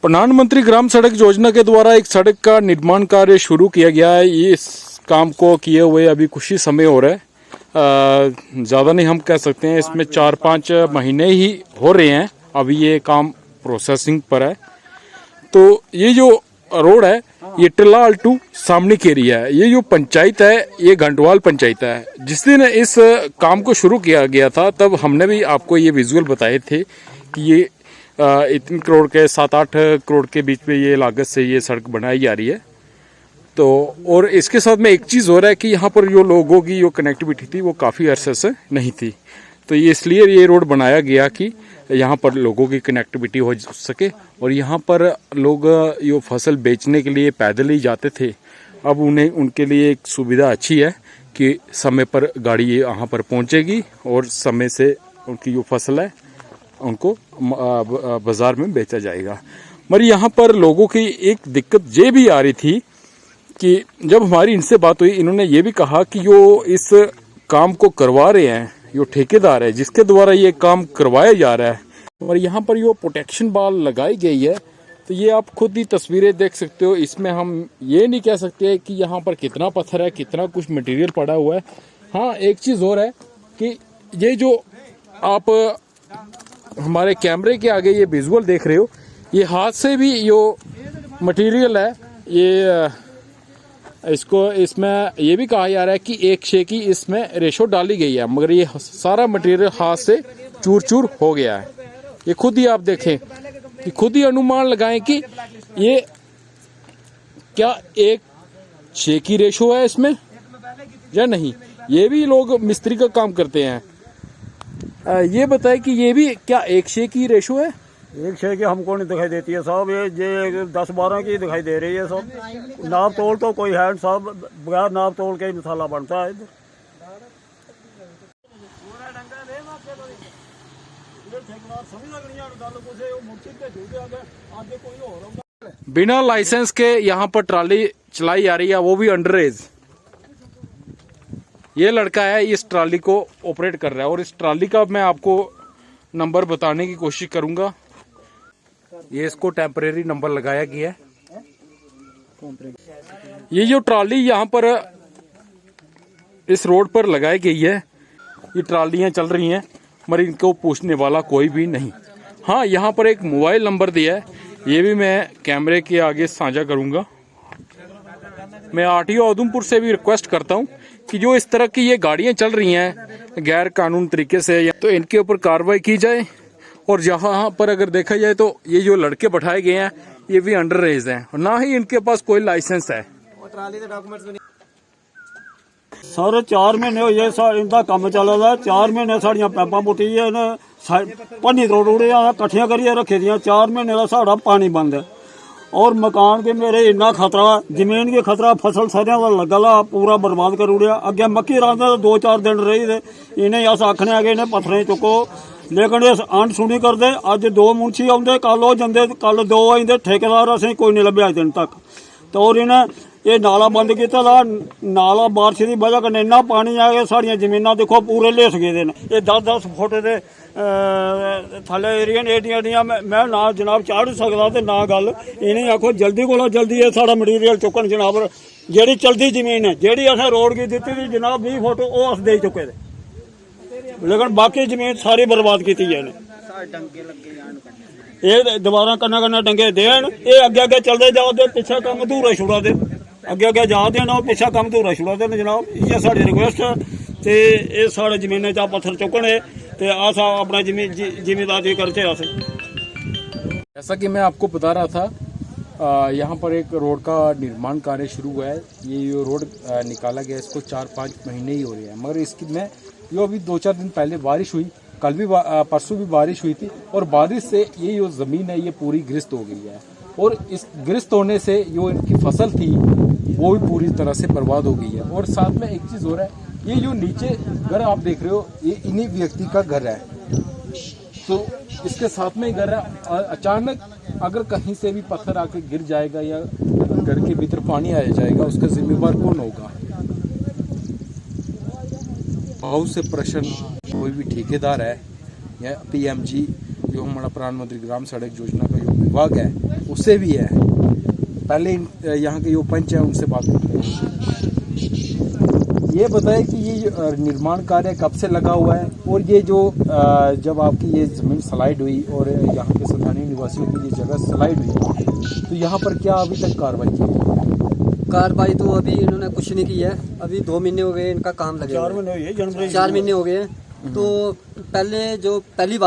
प्रधानमंत्री ग्राम सड़क योजना के द्वारा एक सड़क का निर्माण कार्य शुरू किया गया है। ये इस काम को किए हुए अभी कुछ ही समय हो रहा है, ज़्यादा नहीं हम कह सकते हैं। इसमें 4-5 महीने ही हो रहे हैं, अभी ये काम प्रोसेसिंग पर है। तो ये जो रोड है ये टिल्लाल टू सामने की एरिया है। ये जो पंचायत है ये घंटवाल पंचायत है। जिस दिन इस काम को शुरू किया गया था तब हमने भी आपको ये विजुअल बताए थे कि ये इतने करोड़ के 7-8 करोड़ के बीच में ये लागत से ये सड़क बनाई जा रही है। तो और इसके साथ में एक चीज़ हो रहा है कि यहाँ पर जो लोगों की जो कनेक्टिविटी थी वो काफ़ी अरसे से नहीं थी, तो ये इसलिए ये रोड बनाया गया कि यहाँ पर लोगों की कनेक्टिविटी हो सके। और यहाँ पर लोग ये फसल बेचने के लिए पैदल ही जाते थे, अब उन्हें उनके लिए एक सुविधा अच्छी है कि समय पर गाड़ी यहाँ पर पहुँचेगी और समय से उनकी जो फसल है उनको बाज़ार में बेचा जाएगा। मगर यहाँ पर लोगों की एक दिक्कत ये भी आ रही थी कि जब हमारी इनसे बात हुई, इन्होंने ये भी कहा कि जो इस काम को करवा रहे हैं जो ठेकेदार है जिसके द्वारा ये काम करवाया जा रहा है, और यहाँ पर जो प्रोटेक्शन बाल लगाई गई है, तो ये आप खुद ही तस्वीरें देख सकते हो। इसमें हम ये नहीं कह सकते कि यहाँ पर कितना पत्थर है, कितना कुछ मटेरियल पड़ा हुआ है। हाँ, एक चीज़ और है कि ये जो आप हमारे कैमरे के आगे ये विजुअल देख रहे हो, ये हाथ से भी जो मटेरियल है ये इसको इसमें ये भी कहा जा रहा है कि 1:6 की इसमें रेशो डाली गई है, मगर ये सारा मटेरियल हाथ से चूर चूर हो गया है। ये खुद ही आप देखें कि खुद ही अनुमान लगाएं कि ये क्या 1:6 की रेशो है इसमें या नहीं। ये भी लोग मिस्त्री का काम करते हैं। ये बताए कि ये भी क्या 1:6 की रेशो है? 1:6 की हमको नहीं दिखाई देती है साहब, ये 10-12 की दिखाई दे रही है साहब। नाप तोल तो कोई है साहब, बगैर नाप तोल के ही मसाला बनता है इधर। बिना लाइसेंस के यहाँ पर ट्राली चलाई जा रही है, वो भी अंडर एज। ये लड़का है इस ट्राली को ऑपरेट कर रहा है, और इस ट्राली का मैं आपको नंबर बताने की कोशिश करूंगा। ये इसको टेम्परेरी नंबर लगाया गया है। ये जो ट्राली यहाँ पर इस रोड पर लगाई गई है, ये ट्रालियां चल रही हैं मगर इनको पूछने वाला कोई भी नहीं। हाँ, यहाँ पर एक मोबाइल नंबर दिया है, ये भी मैं कैमरे के आगे साझा करूंगा। मैं आरटीओ उधमपुर से भी रिक्वेस्ट करता हूँ कि जो इस तरह की ये गाड़ियां चल रही हैं गैर कानून तरीके से, तो इनके ऊपर कार्रवाई की जाए। और जहाँ पर अगर देखा जाए तो ये जो लड़के बैठाए गए हैं ये भी अंडर एज हैं, और ना ही इनके पास कोई लाइसेंस है। सर 4 महीने हो गए इनका काम चला रहा। 4 महीने साड़ियां पैपा पुटी भन्नी तोड़ कट्ठियां करिए रखी दियां। 4 महीने का साड़ा पानी बंद है, और मकान के मेरे इन्ना खतरा, जमीन के खतरा, फसल सरियां का लगा ला पूरा बर्बाद कर उड़िया। अगे मक्की रांदा 2-4 दिन रही थे, इन्हें अस आखने आ गए इन्हें पत्थरें चुको, लेकिन ये अन सुनी करते। अज 2 मुंशी आते, कल वो जाते, कल 2 आते ठेकेदार, असें कोई नहीं लभ्या दिन तक। तो और इन्हें ये नाला बंद किया था। नाला बारिश की वजह कन्नै इन्ना पानी आ गया, साड़ियां जमीनां देखो पूरे लेस गए ने। ये 10-10 फुट के थले एरिया एडियां मैं ना जनाब चाढ़ सकदा ते ना गल। इन्हें आखो जल्दी कोला जल्दी ये साड़ा मटीरियल चुकन जनाब। जेहड़ी चलदी जमीन है, जेहड़ी असें रोड की दित्ती थी जनाब 20 फुट, वो अस दे चुके थे, लेकिन बाकी जमीन सारी बर्बाद की है। ये दोबारा कन्नै डंगे देन, ये अगे अगे चलते जाओ दे, पिछे कम अधूरा छुड़ा दे, अगे अगे जा देना, पिछा कम अधूरा छुड़ा देन जनाब। इ'यै साढ़ी रिक्वेस्ट है। ते ये साढ़े जमीनें चा पत्थर चुकने ते अस अपना जिमीदारी करते। अस जैसा कि मैं आपको बता रहा था, यहाँ पर एक रोड का निर्माण कार्य शुरू हुआ है। ये जो रोड निकाला गया इसको 4-5 महीने ही हो रहे हैं, मगर इसकी में जो अभी 2-4 दिन पहले बारिश हुई, कल भी परसों भी बारिश हुई थी, और बारिश से ये जो ज़मीन है ये पूरी ग्रस्त हो गई है। और इस ग्रस्त होने से जो इनकी फसल थी वो भी पूरी तरह से बर्बाद हो गई है। और साथ में एक चीज़ हो रहा है, ये जो नीचे घर आप देख रहे हो ये इन्हीं व्यक्ति का घर है, तो इसके साथ में ही घर है। अचानक अगर कहीं से भी पत्थर आके गिर जाएगा या घर के भीतर पानी आ जाएगा, उसका जिम्मेवार कौन होगा? बहुत से प्रश्न, कोई भी ठेकेदार है या पीएमजी जो हमारा प्रधानमंत्री ग्राम सड़क योजना का जो विभाग है उससे भी है। पहले यहाँ के जो पंच है उनसे बात करते हैं। ये बताएं कि ये निर्माण कार्य कब से लगा हुआ है और ये जो जब आपकी ये जमीन स्लाइड हुई और यहाँ के स्थानीय निवासियों की ये जगह स्लाइड हुई तो यहाँ पर क्या अभी तक कार्रवाई की? कार्रवाई तो अभी इन्होंने कुछ नहीं की है। अभी 2 महीने हो गए इनका काम लगे 4 महीने हुए जनवरी 4 महीने हो गए। तो पहले जो पहली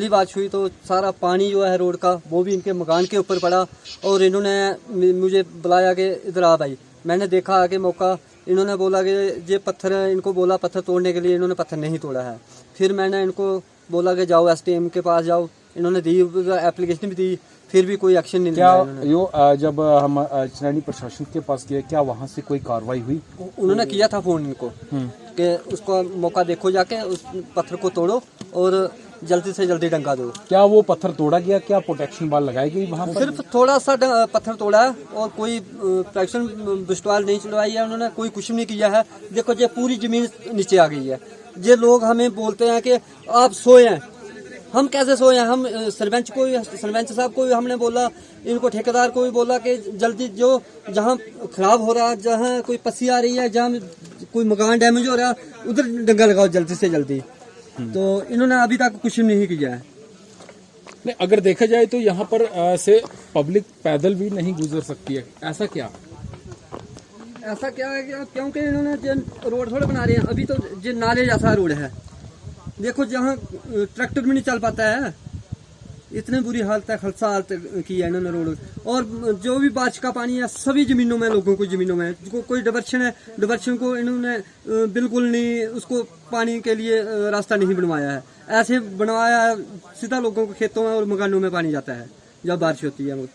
बारिश हुई तो सारा पानी जो है रोड का वो भी इनके मकान के ऊपर पड़ा और इन्होंने मुझे बुलाया कि इधर आ भाई। मैंने देखा आगे मौका, इन्होंने बोला कि ये पत्थर है, इनको बोला पत्थर तोड़ने के लिए, इन्होंने पत्थर नहीं तोड़ा है। फिर मैंने इनको बोला कि जाओ SDM के पास जाओ, इन्होंने दी एप्लीकेशन भी दी, फिर भी कोई एक्शन नहीं लिया इन्होंने। यो जब हम चिनानी प्रशासन के पास गए क्या वहाँ से कोई कार्रवाई हुई? उन्होंने किया था फोन इनको कि उसको मौका देखो जाके उस पत्थर को तोड़ो और जल्दी से जल्दी डंगा दो। क्या वो पत्थर तोड़ा गया? क्या प्रोटेक्शन वाल लगाई गई वहाँ पर? सिर्फ थोड़ा सा पत्थर तोड़ा है और कोई प्रोटेक्शन बुस्टवाल नहीं चलवाई है उन्होंने, कोई कुछ नहीं किया है। देखो ये पूरी जमीन नीचे आ गई है। ये लोग हमें बोलते हैं कि आप सोए हैं, हम कैसे सोए हैं? हम सरपंच साहब को भी हमने बोला, इनको ठेकेदार को भी बोला कि जल्दी जो जहाँ खराब हो रहा है, जहाँ कोई पस्सी आ रही है, जहाँ कोई मकान डैमेज हो रहा है उधर डंगा लगाओ जल्दी से जल्दी। तो इन्होंने अभी तक कुछ नहीं किया है। नहीं, अगर देखा जाए तो यहाँ पर से पब्लिक पैदल भी नहीं गुजर सकती है, ऐसा क्या? ऐसा क्या है क्योंकि इन्होंने रोड थोड़े बना रहे हैं। अभी तो जो नाले जैसा रोड है, देखो जहाँ ट्रैक्टर भी नहीं चल पाता है, इतनी बुरी हालत है, खलसा हालत की है इन्होंने रोड। और जो भी बारिश का पानी है सभी जमीनों में, लोगों को जमीनों में कोई डाइवर्शन है, डाइवर्शन को इन्होंने बिल्कुल नहीं, उसको पानी के लिए रास्ता नहीं बनवाया है। ऐसे बनवाया है सीधा लोगों के खेतों में और मकानों में पानी जाता है जब बारिश होती है।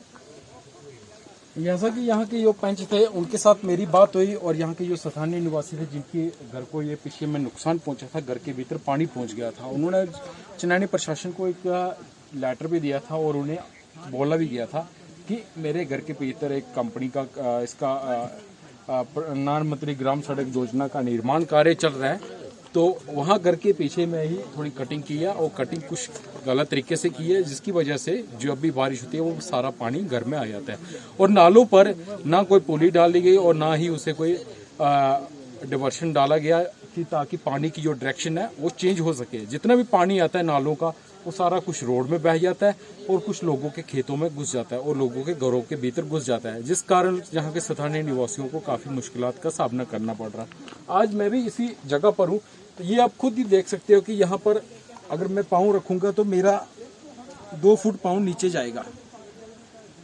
जैसा कि यहाँ के जो पंच थे उनके साथ मेरी बात हुई और यहाँ के जो स्थानीय निवासी थे जिनके घर को ये पीछे में नुकसान पहुंचा था, घर के भीतर पानी पहुंच गया था, उन्होंने चिनानी प्रशासन को एक लेटर भी दिया था और उन्हें बोला भी गया था कि मेरे घर के भीतर एक कंपनी का इसका प्रधानमंत्री ग्राम सड़क योजना का निर्माण कार्य चल रहा है। तो वहाँ घर के पीछे में ही थोड़ी कटिंग की है और कटिंग कुछ गलत तरीके से की है, जिसकी वजह से जो अभी बारिश होती है वो सारा पानी घर में आ जाता है। और नालों पर ना कोई पुली डाली गई और ना ही उसे कोई डाइवर्शन डाला गया कि ताकि पानी की जो डायरेक्शन है वो चेंज हो सके। जितना भी पानी आता है नालों का वो सारा कुछ रोड में बह जाता है और कुछ लोगों के खेतों में घुस जाता है और लोगों के घरों के भीतर घुस जाता है, जिस कारण यहाँ के स्थानीय निवासियों को काफ़ी मुश्किलात का सामना करना पड़ रहा है। आज मैं भी इसी जगह पर हूँ, तो ये आप खुद ही देख सकते हो कि यहाँ पर अगर मैं पाँव रखूँगा तो मेरा 2 फुट पाँव नीचे जाएगा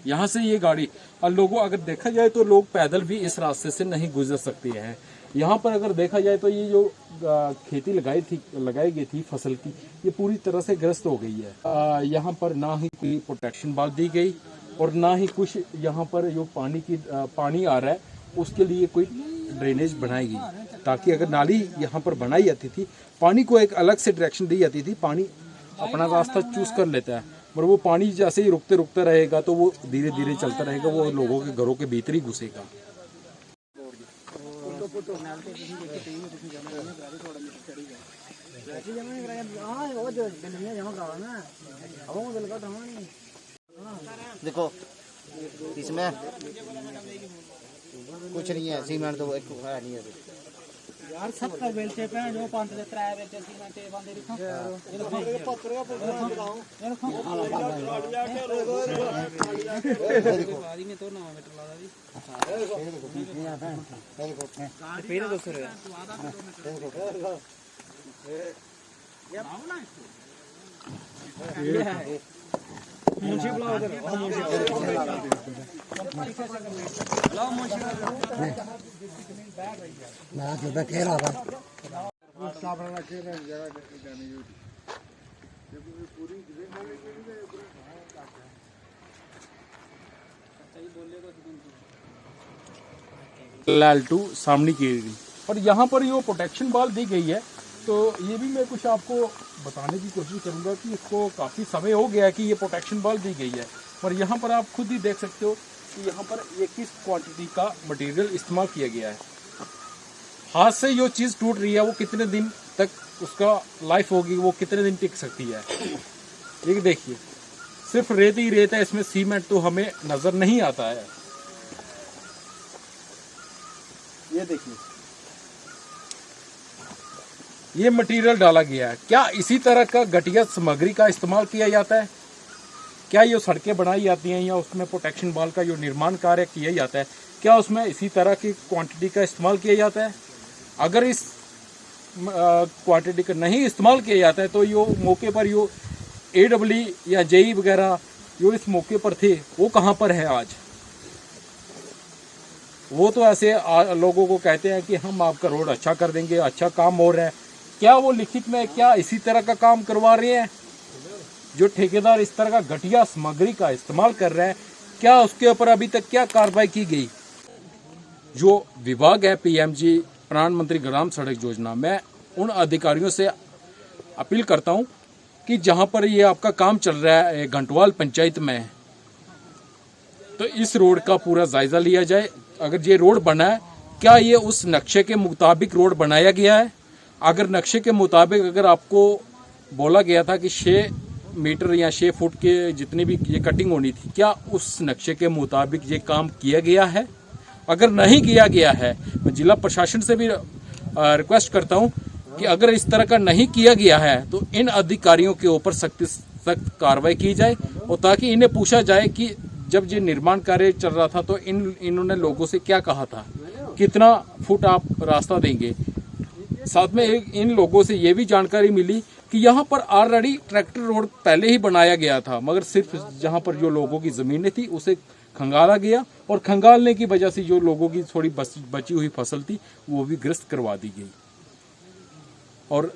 यहाँ से ये गाड़ी। और लोगों अगर देखा जाए तो लोग पैदल भी इस रास्ते से नहीं गुजर सकते हैं। यहाँ पर अगर देखा जाए तो ये जो खेती लगाई गई थी फसल की, ये पूरी तरह से ग्रस्त हो गई है। यहाँ पर ना ही कोई प्रोटेक्शन वाल दी गई और ना ही कुछ यहाँ पर जो पानी आ रहा है उसके लिए कोई ड्रेनेज बनाई गई, ताकि अगर नाली यहाँ पर बनाई जाती थी, पानी को एक अलग से डायरेक्शन दी जाती थी, पानी अपना रास्ता चूज कर लेता है, पर वो पानी जैसे ही रुकते रहेगा तो वो धीरे धीरे चलता रहेगा, वो लोगों के घरों के भीतर ही घुसेगा। देखो इसमें कुछ नहीं है, सीमेंट तो एक है नहीं है यार 70 बेलचे पे जो 5 से 3 बेलचे सीमेंट ए बंदे रखो ये पत्थर का देखो आदमी में तो 9 मीटर लगा दी फिर दूसरे ये मुंशी बुलाओ उधर मुंशी बुलाओ मुंशी ना तो कह रहा था लालटू सामने की एरिया। और यहाँ पर जो प्रोटेक्शन वाल दी गई है, तो ये भी मैं कुछ आपको बताने की कोशिश करूँगा कि इसको काफ़ी समय हो गया है कि ये प्रोटेक्शन वाल दी गई है, पर यहाँ पर आप खुद ही देख सकते हो कि यहाँ पर ये किस क्वांटिटी का मटेरियल इस्तेमाल किया गया है। हाथ से जो चीज़ टूट रही है वो कितने दिन तक उसका लाइफ होगी, वो कितने दिन टिक सकती है। ये देखिए सिर्फ रेत ही रेत है, इसमें सीमेंट तो हमें नजर नहीं आता है। ये देखिए ये मटेरियल डाला गया है। क्या इसी तरह का घटिया सामग्री का इस्तेमाल किया जाता है? क्या ये सड़कें बनाई जाती हैं या उसमें प्रोटेक्शन वाल का जो निर्माण कार्य किया जाता है, क्या उसमें इसी तरह की क्वांटिटी का इस्तेमाल किया जाता है? अगर इस क्वांटिटी का नहीं इस्तेमाल किया जाता है तो यो मौके पर यो AEE या JE वगैरह जो इस मौके पर थे वो कहाँ पर है आज? वो तो ऐसे लोगों को कहते हैं कि हम आपका रोड अच्छा कर देंगे, अच्छा काम हो रहा है। क्या वो लिखित में क्या इसी तरह का काम करवा रहे हैं? जो ठेकेदार इस तरह का घटिया सामग्री का इस्तेमाल कर रहे हैं, क्या उसके ऊपर अभी तक क्या कार्रवाई की गई? जो विभाग है PMG प्रधानमंत्री ग्राम सड़क योजना, मैं उन अधिकारियों से अपील करता हूं कि जहां पर ये आपका काम चल रहा है घंटवाल पंचायत में, तो इस रोड का पूरा जायजा लिया जाए। अगर ये रोड बना है, क्या ये उस नक्शे के मुताबिक रोड बनाया गया है? अगर नक्शे के मुताबिक अगर आपको बोला गया था कि 6 मीटर या 6 फुट के जितनी भी ये कटिंग होनी थी, क्या उस नक्शे के मुताबिक ये काम किया गया है? अगर नहीं किया गया है, मैं जिला प्रशासन से भी रिक्वेस्ट करता हूं कि अगर इस तरह का नहीं किया गया है तो इन अधिकारियों के ऊपर सख्त कार्रवाई की जाए, और ताकि इन्हें पूछा जाए कि जब ये निर्माण कार्य चल रहा था तो इन्होंने लोगों से क्या कहा था, कितना फुट आप रास्ता देंगे। साथ में इन लोगों से ये भी जानकारी मिली कि यहाँ पर ऑलरेडी ट्रैक्टर रोड पहले ही बनाया गया था, मगर सिर्फ जहाँ पर जो लोगों की जमीनें थी उसे खंगाला गया, और खंगालने की वजह से जो लोगों की थोड़ी बची हुई फसल थी वो भी ग्रस्त करवा दी गई। और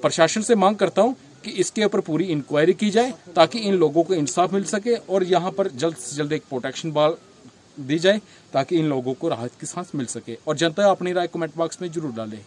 प्रशासन से मांग करता हूं कि इसके ऊपर पूरी इंक्वायरी की जाए ताकि इन लोगों को इंसाफ मिल सके, और यहाँ पर जल्द से जल्द एक प्रोटेक्शन वाल दी जाए ताकि इन लोगों को राहत की सांस मिल सके। और जनता अपनी राय कमेंट बॉक्स में जरूर डालें।